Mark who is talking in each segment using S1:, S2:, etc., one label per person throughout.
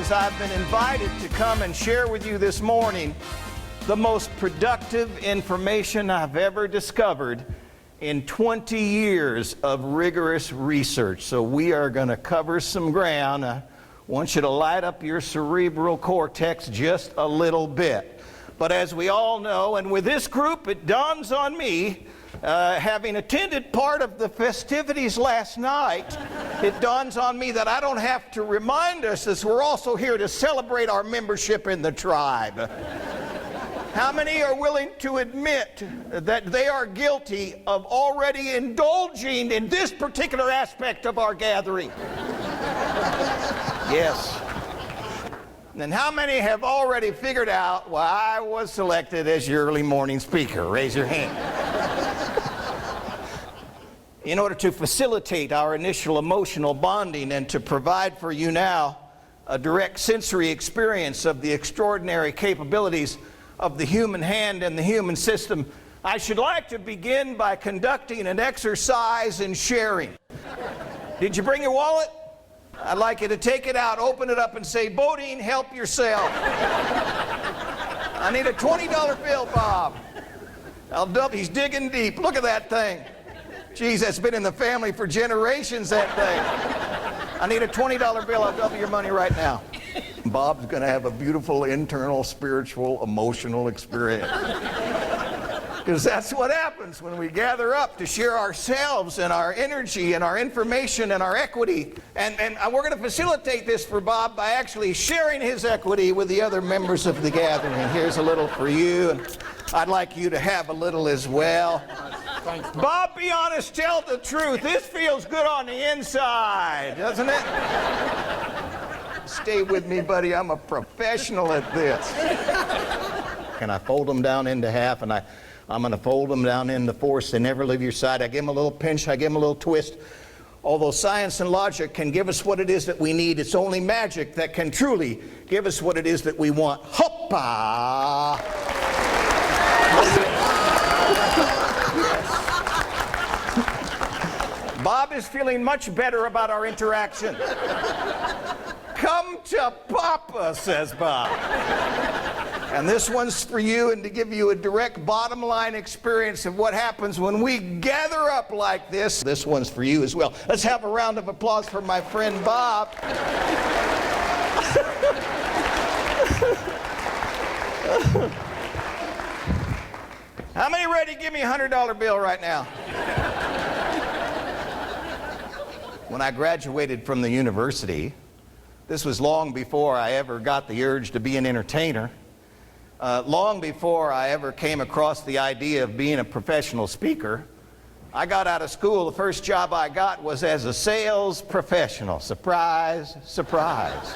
S1: because I've been invited to come and share with you this morning the most productive information I've ever discovered in 20 years of rigorous research. So we are going to cover some ground. I want you to light up your cerebral cortex just a little bit. But as we all know, and with this group, it dawns on me, having attended part of the festivities last night, it dawns on me that I don't have to remind us as we're also here to celebrate our membership in the tribe. How many are willing to admit that they are guilty of already indulging in this particular aspect of our gathering? Yes. And how many have already figured out why I was selected as your early morning speaker? Raise your hand. In order to facilitate our initial emotional bonding and to provide for you now a direct sensory experience of the extraordinary capabilities of the human hand and the human system, I should like to begin by conducting an exercise in sharing. Did you bring your wallet? I'd like you to take it out, open it up, and say, Bodine, help yourself. I need a $20 bill, Bob. He's digging deep. Look at that thing. Geez, that's been in the family for generations, that thing. I need a $20 bill. I'll double your money right now. Bob's going to have a beautiful internal, spiritual, emotional experience. Because that's what happens when we gather up to share ourselves and our energy and our information and our equity. And we're going to facilitate this for Bob by actually sharing his equity with the other members of the gathering. Here's a little for you, and I'd like you to have a little as well. Thanks, Bob, be honest, tell the truth. This feels good on the inside, doesn't it? Stay with me, buddy. I'm a professional at this. And I fold them down into half, and I'm going to fold them down into fourths. They never leave your side. I give them a little pinch. I give them a little twist. Although science and logic can give us what it is that we need, it's only magic that can truly give us what it is that we want. Hoppa! Bob is feeling much better about our interaction. Come to Papa, says Bob. And this one's for you, and to give you a direct bottom line experience of what happens when we gather up like this. This one's for you as well. Let's have a round of applause for my friend Bob. How many ready to give me a $100 bill right now? When I graduated from the university, this was long before I ever got the urge to be an entertainer. Long before I ever came across the idea of being a professional speaker. I got out of school, the first job I got was as a sales professional. Surprise, surprise.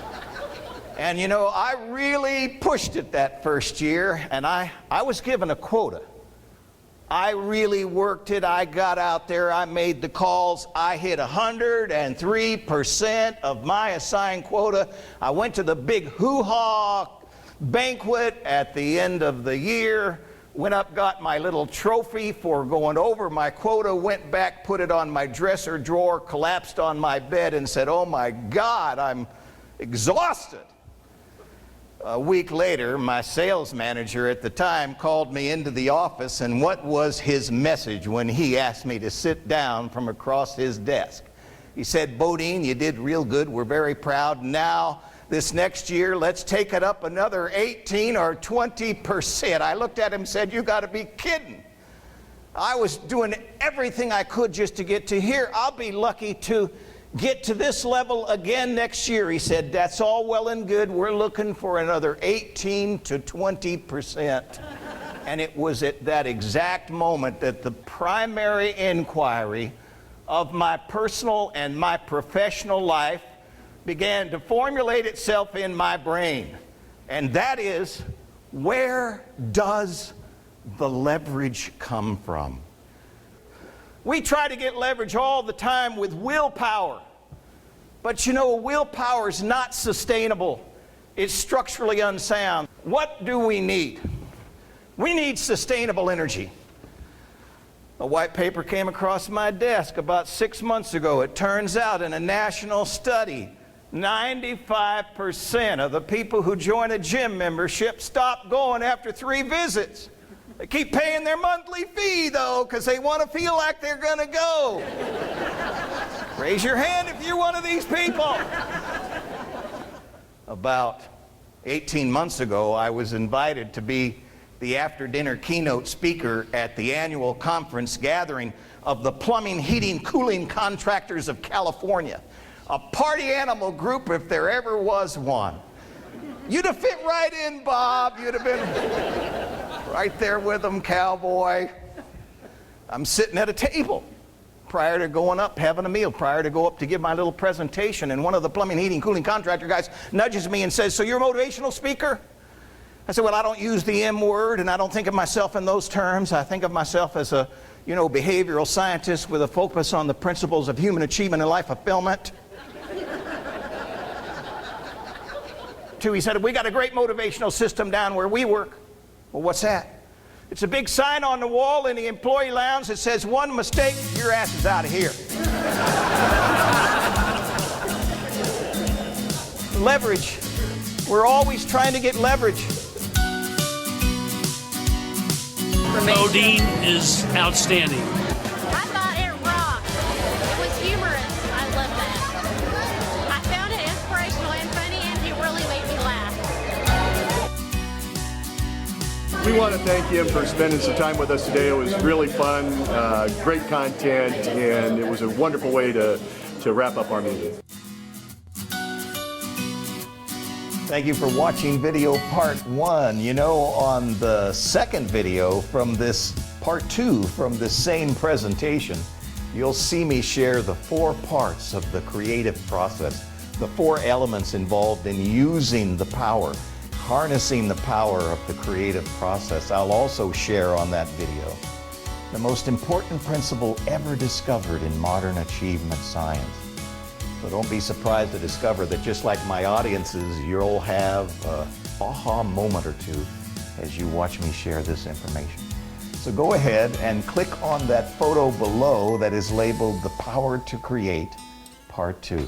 S1: And you know, I really pushed it that first year, and I was given a quota. I really worked it. I got out there, I made the calls. I hit 103% of my assigned quota. I went to the big hoo-ha banquet at the end of the year, went up, got my little trophy for going over my quota, went back, put it on my dresser drawer, collapsed on my bed, and said, oh my God, I'm exhausted. A week later, my sales manager at the time called me into the office, and what was his message when he asked me to sit down from across his desk? He said, Bodine, you did real good. We're very proud. Now, this next year, let's take it up another 18 or 20%. I looked at him and said, you got to be kidding. I was doing everything I could just to get to here. I'll be lucky to get to this level again next year. He said, that's all well and good. We're looking for another 18 to 20%. And it was at that exact moment that the primary inquiry of my personal and my professional life began to formulate itself in my brain. And that is, where does the leverage come from? We try to get leverage all the time with willpower. But you know, willpower is not sustainable. It's structurally unsound. What do we need? We need sustainable energy. A white paper came across my desk about 6 months ago. It turns out in a national study, 95% of the people who join a gym membership stop going after 3 visits. They keep paying their monthly fee, though, because they want to feel like they're going to go. Raise your hand if you're one of these people. About 18 months ago, I was invited to be the after-dinner keynote speaker at the annual conference gathering of the Plumbing, Heating, Cooling Contractors of California. A party animal group if there ever was one. You'd have fit right in, Bob. You'd have been right there with them, cowboy. I'm sitting at a table prior to going up, having a meal, prior to go up to give my little presentation, and one of the plumbing, heating, cooling contractor guys nudges me and says, "So you're a motivational speaker?" I said, "Well, I don't use the M word, and I don't think of myself in those terms. I think of myself as a, behavioral scientist with a focus on the principles of human achievement and life fulfillment." He said, "We got a great motivational system down where we work." Well, what's that? It's a big sign on the wall in the employee lounge that says, "One mistake, your ass is out of here." Leverage. We're always trying to get leverage.
S2: Bodine is outstanding.
S3: I thought it rocked. It was humorous. I loved that. I found it inspirational and funny, and he really made me laugh.
S4: We want to thank him for spending some time with us today. It was really fun, great content, and it was a wonderful way to wrap up our meeting.
S1: Thank you for watching video part 1. On the second video from this part 2 from this same presentation, you'll see me share the 4 parts of the creative process, the 4 elements involved in using the power, harnessing the power of the creative process. I'll also share on that video the most important principle ever discovered in modern achievement science. So don't be surprised to discover that just like my audiences, you'll have an aha moment or two as you watch me share this information. So go ahead and click on that photo below that is labeled "The Power to Create, Part 2.